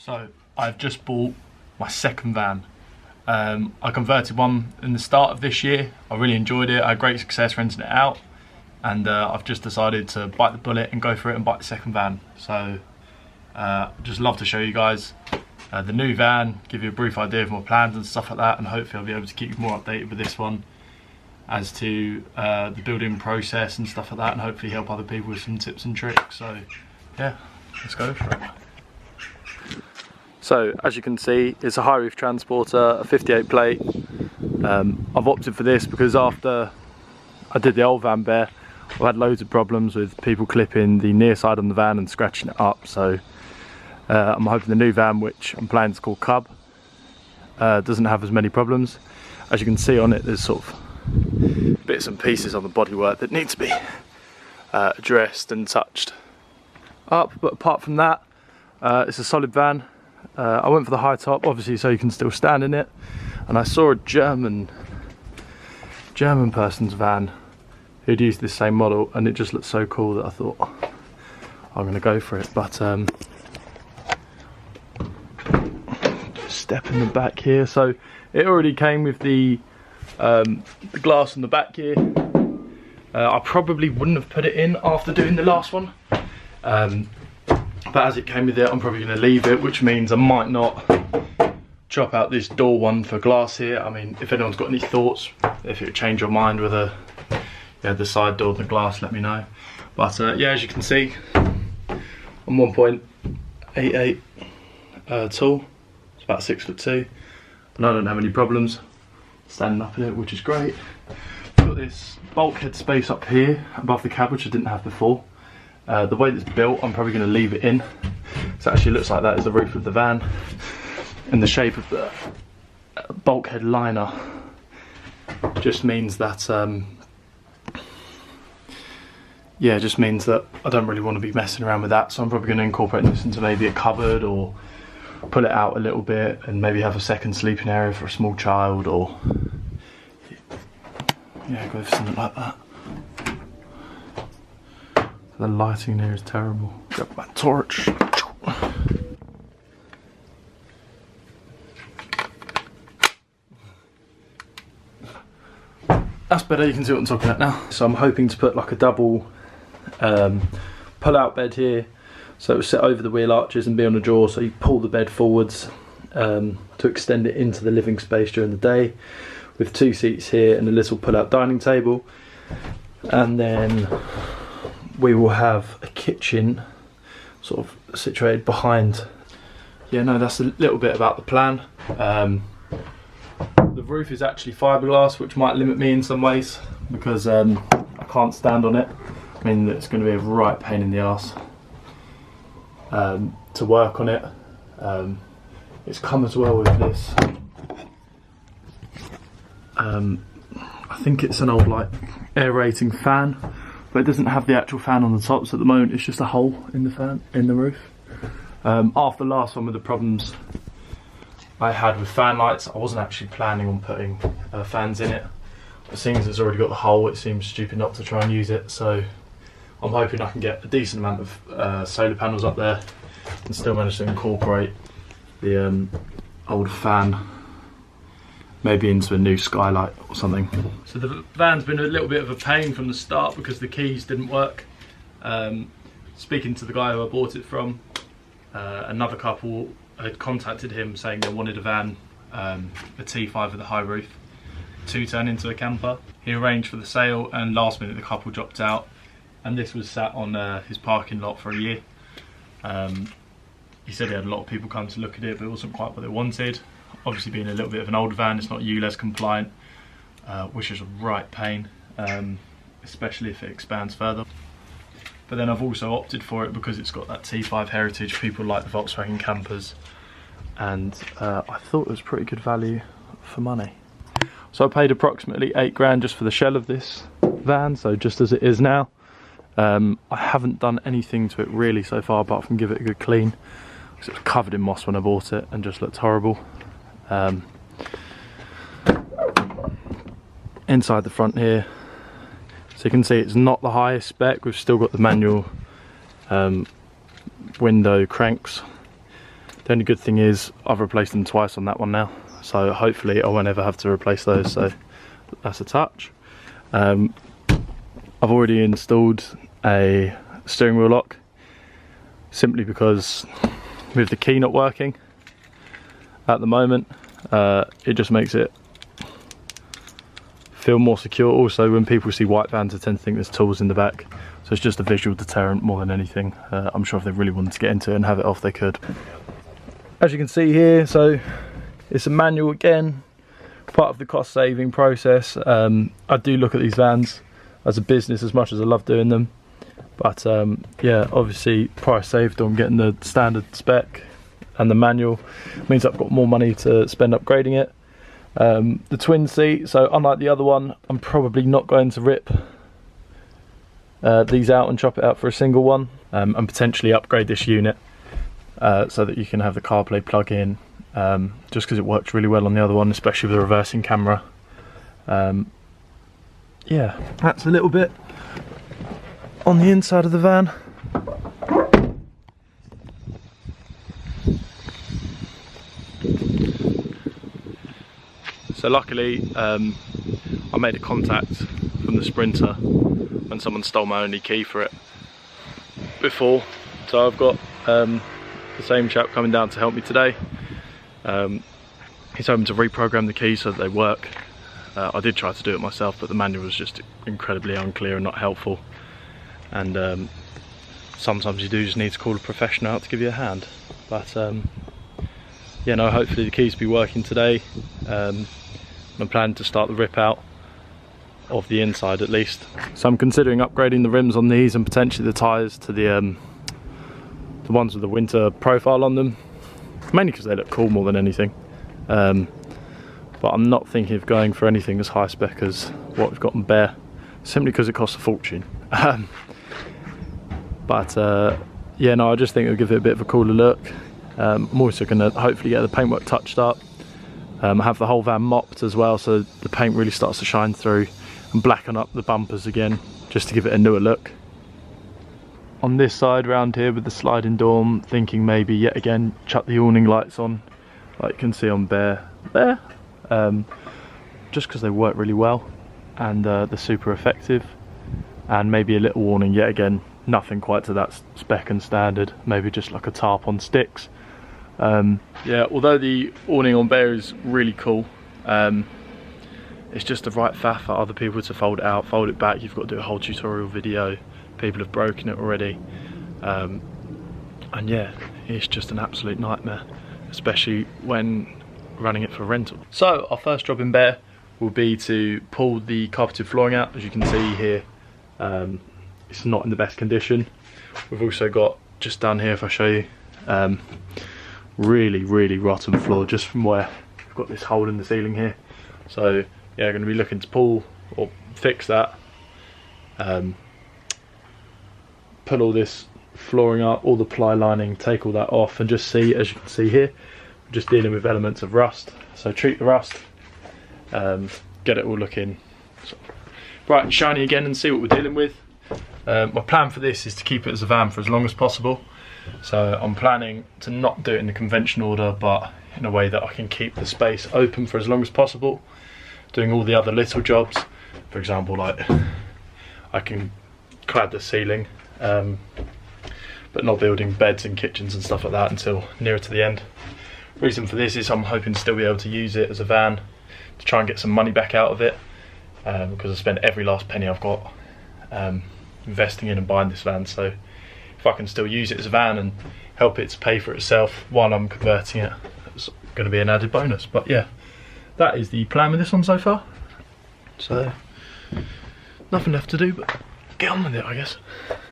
So I've just bought my second van. I converted one in the start of this year. I really enjoyed it. I had great success renting it out, and I've just decided to bite the bullet and go for it and buy the second van. So just love to show you guys the new van, give you a brief idea of my plans and stuff like that, and hopefully I'll be able to keep you more updated with this one as to the building process and stuff like that, and hopefully help other people with some tips and tricks. So yeah, let's go for it. So as you can see, it's a high roof transporter, a 58 plate. I've opted for this because after I did the old van bare, I've had loads of problems with people clipping the near side on the van and scratching it up. So I'm hoping the new van, which I'm planning to call Cub, doesn't have as many problems. As you can see on it, there's sort of bits and pieces on the bodywork that need to be addressed and touched up, but apart from that, it's a solid van. I went for the high top, obviously, so you can still stand in it. And I saw a German person's van who'd used this same model, and it just looked so cool that I thought, I'm going to go for it. But just step in the back here. So it already came with the glass on the back here. I probably wouldn't have put it in after doing the last one. But as it came with it, I'm probably going to leave it, which means I might not chop out this door one for glass here. I mean, if anyone's got any thoughts, if it would change your mind with the side door and the glass, let me know. But yeah, as you can see, I'm 1.88 tall. It's about 6'2", and I don't have any problems standing up in it, which is great. Got this bulkhead space up here above the cab, which I didn't have before. The way that it's built, I'm probably going to leave it in. So it actually looks like that is the roof of the van, and the shape of the bulkhead liner just means that yeah, just means that I don't really want to be messing around with that. So I'm probably going to incorporate this into maybe a cupboard, or pull it out a little bit and maybe have a second sleeping area for a small child, or yeah, go for something like that. The lighting here is terrible. Grab my torch. That's better, you can see what I'm talking about now. So I'm hoping to put like a double pull-out bed here, so it will sit over the wheel arches and be on a drawer, so you pull the bed forwards to extend it into the living space during the day, with 2 seats here and a little pull-out dining table. And then we will have a kitchen sort of situated behind. Yeah, no, that's a little bit about the plan. The roof is actually fiberglass, which might limit me in some ways because I can't stand on it. I mean, it's going to be a right pain in the arse to work on it. It's come as well with this. I think it's an old like aerating fan, but it doesn't have the actual fan on the top, so at the moment it's just a hole in the fan, in the roof. After the last one with the problems I had with fan lights, I wasn't actually planning on putting fans in it. But seeing as it's already got the hole, it seems stupid not to try and use it, so I'm hoping I can get a decent amount of solar panels up there and still manage to incorporate the old fan maybe into a new skylight or something. So the van's been a little bit of a pain from the start because the keys didn't work. Speaking to the guy who I bought it from, another couple had contacted him saying they wanted a van, a T5 with a high roof, to turn into a camper. He arranged for the sale, and last minute the couple dropped out, and this was sat on his parking lot for a year. He said he had a lot of people come to look at it, but it wasn't quite what they wanted. Obviously, being a little bit of an older van, it's not ULEZ compliant, which is a right pain, especially if it expands further. But then I've also opted for it because it's got that T5 heritage. People like the Volkswagen campers, and I thought it was pretty good value for money. So I paid approximately 8 grand just for the shell of this van, so just as it is now. I haven't done anything to it really so far apart from give it a good clean, because it was covered in moss when I bought it and just looked horrible. Inside the front here, so you can see it's not the highest spec. We've still got the manual window cranks, The only good thing is I've replaced them twice on that one now, so hopefully I won't ever have to replace those, so that's a touch. I've already installed a steering wheel lock, simply because with the key not working at the moment, it just makes it feel more secure. Also, when people see white vans, they tend to think there's tools in the back, so it's just a visual deterrent more than anything. I'm sure if they really wanted to get into it and have it off, they could. As you can see here, so it's a manual again, part of the cost saving process. I do look at these vans as a business as much as I love doing them, but yeah, obviously price saved on getting the standard spec and the manual means I've got more money to spend upgrading it. The twin seat, so unlike the other one, I'm probably not going to rip these out and chop it out for a single one, and potentially upgrade this unit so that you can have the CarPlay plug in, just because it works really well on the other one, especially with the reversing camera. Yeah, that's a little bit on the inside of the van. So luckily I made a contact from the Sprinter when someone stole my only key for it before, so I've got the same chap coming down to help me today. He's hoping to reprogram the keys so that they work. I did try to do it myself, but the manual was just incredibly unclear and not helpful, and sometimes you do just need to call a professional out to give you a hand. But yeah, no, hopefully the keys will be working today. I'm planning to start the rip out of the inside at least. So I'm considering upgrading the rims on these and potentially the tyres to the ones with the winter profile on them, mainly because they look cool more than anything. But I'm not thinking of going for anything as high spec as what we've got on Bear, simply because it costs a fortune. But yeah, no, I just think it'll give it a bit of a cooler look. I'm also going to hopefully get the paintwork touched up, have the whole van mopped as well, so the paint really starts to shine through, and blacken up the bumpers again, just to give it a newer look. On this side round here with the sliding door, I'm thinking maybe yet again chuck the awning lights on, like you can see on Bear there, just because they work really well and they're super effective. And maybe a little warning yet again, nothing quite to that spec and standard, maybe just like a tarp on sticks. Yeah, although the awning on Bear is really cool, it's just the right faff for other people to fold it out, fold it back. You've got to do a whole tutorial video, people have broken it already, and yeah, it's just an absolute nightmare, especially when running it for rental. So our first job in Bear will be to pull the carpeted flooring out. As you can see here, it's not in the best condition. We've also got, just down here if I show you, really rotten floor, just from where we've got this hole in the ceiling here. So yeah, going to be looking to pull or fix that, pull all this flooring up, all the ply lining, take all that off, and just see, as you can see here, we're just dealing with elements of rust. So treat the rust, get it all looking bright and shiny again, and see what we're dealing with. My plan for this is to keep it as a van for as long as possible. So I'm planning to not do it in the conventional order, but in a way that I can keep the space open for as long as possible, doing all the other little jobs. For example, like I can clad the ceiling, but not building beds and kitchens and stuff like that until nearer to the end. Reason for this is I'm hoping to still be able to use it as a van to try and get some money back out of it, because I spent every last penny I've got investing in and buying this van. So if I can still use it as a van and help it to pay for itself while I'm converting it, it's going to be an added bonus. But yeah, that is the plan with this one so far. So nothing left to do but get on with it, I guess.